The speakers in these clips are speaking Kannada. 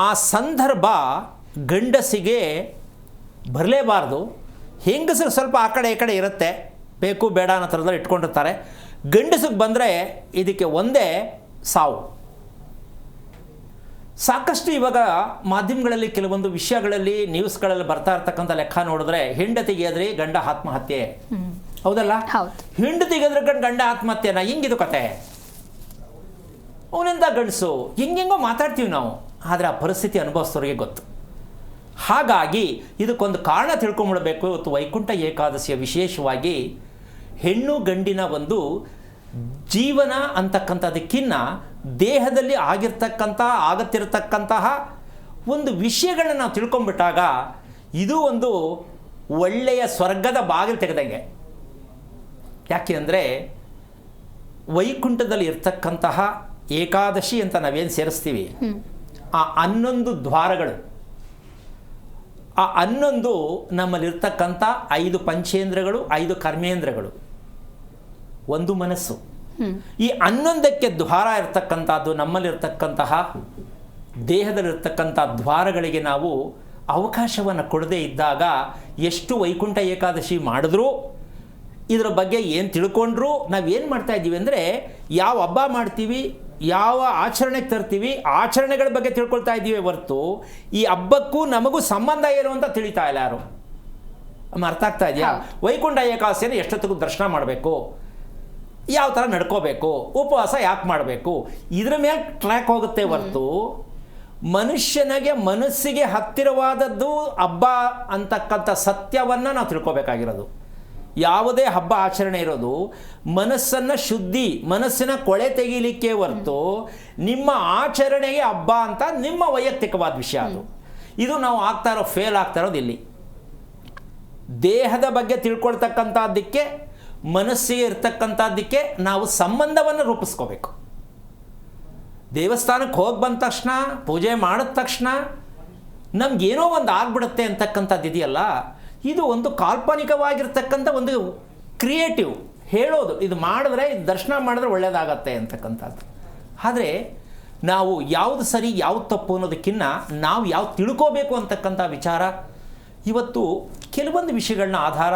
ಆ ಸಂದರ್ಭ ಗಂಡಸಿಗೆ ಬರಲೇಬಾರ್ದು. ಹೆಂಗಸಿಗೆ ಸ್ವಲ್ಪ ಆ ಕಡೆ ಈ ಕಡೆ ಇರುತ್ತೆ, ಬೇಕು ಬೇಡ ಅನ್ನೋ ಥರದಲ್ಲಿ ಇಟ್ಕೊಂಡಿರ್ತಾರೆ. ಗಂಡಸಿಗೆ ಬಂದರೆ ಇದಕ್ಕೆ ಒಂದೇ ಸಾವು. ಸಾಕಷ್ಟು ಇವಾಗ ಮಾಧ್ಯಮಗಳಲ್ಲಿ ಕೆಲವೊಂದು ವಿಷಯಗಳಲ್ಲಿ ನ್ಯೂಸ್ಗಳಲ್ಲಿ ಬರ್ತಾ ಇರ್ತಕ್ಕಂಥ ಲೆಕ್ಕ ನೋಡಿದ್ರೆ, ಹೆಂಡತಿಗೆ ಎದ್ರಿ ಗಂಡ ಆತ್ಮಹತ್ಯೆ, ಹೌದಲ್ಲ? ಹೆಂಡತಿಗೆ ಎದ್ರ ಗಂಡ ಆತ್ಮಹತ್ಯೆನಾ? ಹಿಂಗಿದು ಕತೆ. ಅವನಿಂದ ಗಂಡಸು ಹೆಂಗೆಂಗೋ ಮಾತಾಡ್ತೀವಿ ನಾವು, ಆದರೆ ಆ ಪರಿಸ್ಥಿತಿ ಅನುಭವಿಸೋರಿಗೆ ಗೊತ್ತು. ಹಾಗಾಗಿ ಇದಕ್ಕೊಂದು ಕಾರಣ ತಿಳ್ಕೊಂಬಿಡಬೇಕು. ಇವತ್ತು ವೈಕುಂಠ ಏಕಾದಶಿಯ ವಿಶೇಷವಾಗಿ ಹೆಣ್ಣು ಗಂಡಿನ ಒಂದು ಜೀವನ ಅಂತಕ್ಕಂಥದಕ್ಕಿಂತ ದೇಹದಲ್ಲಿ ಆಗತ್ತಿರತಕ್ಕಂತಹ ಒಂದು ವಿಷಯಗಳನ್ನ ನಾವು ತಿಳ್ಕೊಂಬಿಟ್ಟಾಗ ಇದು ಒಂದು ಒಳ್ಳೆಯ ಸ್ವರ್ಗದ ಬಾಗಿಲು ತೆಗೆದಂಗೆ. ಯಾಕೆ ಅಂದರೆ ವೈಕುಂಠದಲ್ಲಿ ಇರ್ತಕ್ಕಂತಹ ಏಕಾದಶಿ ಅಂತ ನಾವೇನು ಸೇರಿಸ್ತೀವಿ, ಆ 11 ದ್ವಾರಗಳು, ಆ 11 ನಮ್ಮಲ್ಲಿರ್ತಕ್ಕಂಥ 5 ಪಂಚೇಂದ್ರಗಳು, 5 ಕರ್ಮೇಂದ್ರಗಳು, ಒಂದು ಮನಸ್ಸು. ಈ 11ಕ್ಕೆ ದ್ವಾರ ಇರ್ತಕ್ಕಂಥದ್ದು ನಮ್ಮಲ್ಲಿರ್ತಕ್ಕಂತಹ ದೇಹದಲ್ಲಿರ್ತಕ್ಕಂಥ ದ್ವಾರಗಳಿಗೆ ನಾವು ಅವಕಾಶವನ್ನು ಕೊಡದೇ ಇದ್ದಾಗ ಎಷ್ಟು ವೈಕುಂಠ ಏಕಾದಶಿ ಮಾಡಿದ್ರೂ ಇದರ ಬಗ್ಗೆ ಏನು ತಿಳ್ಕೊಂಡ್ರೂ ನಾವೇನು ಮಾಡ್ತಾ ಇದ್ದೀವಿ ಅಂದರೆ, ಯಾವ ಹಬ್ಬ ಮಾಡ್ತೀವಿ, ಯಾವ ಆಚರಣೆಗೆ ತರ್ತೀವಿ, ಆಚರಣೆಗಳ ಬಗ್ಗೆ ತಿಳ್ಕೊಳ್ತಾ ಇದ್ದೀವಿ ಹೊರತು ಈ ಹಬ್ಬಕ್ಕೂ ನಮಗೂ ಸಂಬಂಧ ಏನು ಅಂತ ತಿಳಿತಾ ಇಲ್ಲ ಯಾರು. ಅರ್ಥ ಆಗ್ತಾ ಇದೆಯಾ? ವೈಕುಂಠ ಏಕಾದಶಿಯನ್ನು ಎಷ್ಟೊತ್ತಿಗೂ ದರ್ಶನ ಮಾಡಬೇಕು, ಯಾವ ಥರ ನಡ್ಕೋಬೇಕು, ಉಪವಾಸ ಯಾಕೆ ಮಾಡಬೇಕು, ಇದ್ರ ಮೇಲೆ ಟ್ರ್ಯಾಕ್ ಹೋಗುತ್ತೆ ಹೊರತು ಮನಸ್ಸಿಗೆ ಹತ್ತಿರವಾದದ್ದು ಹಬ್ಬ ಅಂತಕ್ಕಂಥ ಸತ್ಯವನ್ನು ನಾವು ತಿಳ್ಕೊಬೇಕಾಗಿರೋದು. ಯಾವುದೇ ಹಬ್ಬ ಆಚರಣೆ ಇರೋದು ಮನಸ್ಸನ್ನು ಶುದ್ಧಿ, ಮನಸ್ಸಿನ ಕೊಳೆ ತೆಗೀಲಿಕ್ಕೆ ಹೊರತು ನಿಮ್ಮ ಆಚರಣೆಗೆ ಹಬ್ಬ ಅಂತ ನಿಮ್ಮ ವೈಯಕ್ತಿಕವಾದ ವಿಷಯ ಅದು. ಇದು ನಾವು ಫೇಲ್ ಆಗ್ತಾ ಇರೋದು ಇಲ್ಲಿ. ದೇಹದ ಬಗ್ಗೆ ತಿಳ್ಕೊಳ್ತಕ್ಕಂಥದ್ದಕ್ಕೆ, ಮನಸ್ಸಿಗೆ ಇರ್ತಕ್ಕಂಥದ್ದಕ್ಕೆ ನಾವು ಸಂಬಂಧವನ್ನು ರೂಪಿಸ್ಕೋಬೇಕು. ದೇವಸ್ಥಾನಕ್ಕೆ ಹೋಗಿ ಬಂದ ತಕ್ಷಣ, ಪೂಜೆ ಮಾಡಿದ ತಕ್ಷಣ ನಮಗೇನೋ ಒಂದು ಆಗ್ಬಿಡುತ್ತೆ ಅಂತಕ್ಕಂಥದ್ದು ಇದೆಯಲ್ಲ, ಇದು ಒಂದು ಕಾಲ್ಪನಿಕವಾಗಿರ್ತಕ್ಕಂಥ ಒಂದು ಕ್ರಿಯೇಟಿವ್ ಹೇಳೋದು, ಇದು ಮಾಡಿದ್ರೆ, ಇದು ದರ್ಶನ ಮಾಡಿದ್ರೆ ಒಳ್ಳೆಯದಾಗತ್ತೆ ಅಂತಕ್ಕಂಥದ್ದು. ಆದರೆ ನಾವು ಯಾವುದು ಸರಿ ಯಾವುದು ತಪ್ಪು ಅನ್ನೋದಕ್ಕಿಂತ ನಾವು ಯಾವ್ದು ತಿಳ್ಕೋಬೇಕು ಅಂತಕ್ಕಂಥ ವಿಚಾರ. ಇವತ್ತು ಕೆಲವೊಂದು ವಿಷಯಗಳನ್ನ ಆಧಾರ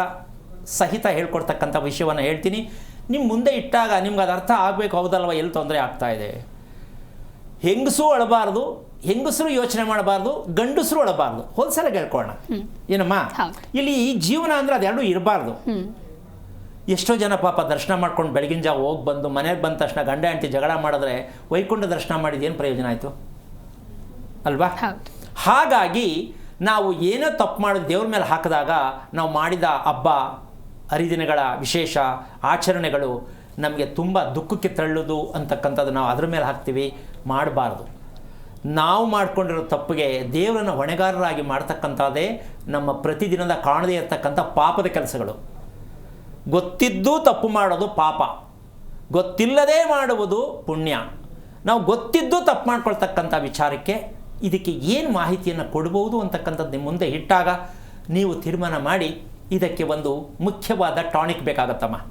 ಸಹಿತ ಹೇಳ್ಕೊಡ್ತಕ್ಕಂಥ ವಿಷಯವನ್ನು ಹೇಳ್ತೀನಿ. ನಿಮ್ಮ ಮುಂದೆ ಇಟ್ಟಾಗ ನಿಮ್ಗೆ ಅದು ಅರ್ಥ ಆಗಬೇಕು, ಹೌದಲ್ವ, ಎಲ್ಲಿ ತೊಂದರೆ ಆಗ್ತಾ ಇದೆ. ಹೆಂಗಸರು ಅಳಬಾರ್ದು, ಹೆಂಗಸರು ಯೋಚನೆ ಮಾಡಬಾರ್ದು, ಗಂಡಸರು ಅಳಬಾರ್ದು. ಹೋದ್ಸಲ ಹೇಳ್ಕೊಳ್ಳೋಣ ಏನಮ್ಮ, ಇಲ್ಲಿ ಈ ಜೀವನ ಅಂದರೆ ಅದೆರಡೂ ಇರಬಾರ್ದು. ಎಷ್ಟೋ ಜನ ಪಾಪ ದರ್ಶನ ಮಾಡ್ಕೊಂಡು ಬೆಳಗಿನ ಜಾವ ಹೋಗಿ ಬಂದು ಮನೆಗೆ ಬಂದ ತಕ್ಷಣ ಗಂಡ ಹೆಂಡತಿ ಜಗಳ ಮಾಡಿದ್ರೆ ವೈಕುಂಠ ದರ್ಶನ ಮಾಡಿದ ಏನು ಪ್ರಯೋಜನ ಆಯಿತು ಅಲ್ವಾ? ಹಾಗಾಗಿ ನಾವು ಏನೋ ತಪ್ಪು ಮಾಡೋದು ದೇವ್ರ ಮೇಲೆ ಹಾಕಿದಾಗ ನಾವು ಮಾಡಿದ ಹಬ್ಬ ಹರಿದಿನಗಳ ವಿಶೇಷ ಆಚರಣೆಗಳು ನಮಗೆ ತುಂಬ ದುಃಖಕ್ಕೆ ತಳ್ಳುವುದು ಅಂತಕ್ಕಂಥದ್ದು ನಾವು ಅದ್ರ ಮೇಲೆ ಹಾಕ್ತೀವಿ. ಮಾಡಬಾರ್ದು. ನಾವು ಮಾಡಿಕೊಂಡಿರೋ ತಪ್ಪಿಗೆ ದೇವರನ್ನು ಹೊಣೆಗಾರರಾಗಿ ಮಾಡ್ತಕ್ಕಂಥದ್ದೇ ನಮ್ಮ ಪ್ರತಿದಿನದ ಕಾಣದೇ ಇರತಕ್ಕಂಥ ಪಾಪದ ಕೆಲಸಗಳು. ಗೊತ್ತಿದ್ದೂ ತಪ್ಪು ಮಾಡೋದು ಪಾಪ, ಗೊತ್ತಿಲ್ಲದೇ ಮಾಡುವುದು ಪುಣ್ಯ. ನಾವು ಗೊತ್ತಿದ್ದು ತಪ್ಪು ಮಾಡ್ಕೊಳ್ತಕ್ಕಂಥ ವಿಚಾರಕ್ಕೆ ಇದಕ್ಕೆ ಏನು ಮಾಹಿತಿಯನ್ನು ಕೊಡ್ಬೋದು ಅಂತಕ್ಕಂಥದ್ದು ನಿಮ್ಮ ಮುಂದೆ ಇಟ್ಟಾಗ ನೀವು ತೀರ್ಮಾನ ಮಾಡಿ ಇದಕ್ಕೆ ಒಂದು ಮುಖ್ಯವಾದ ಟಾನಿಕ್ ಬೇಕಾಗತ್ತಮ್ಮ.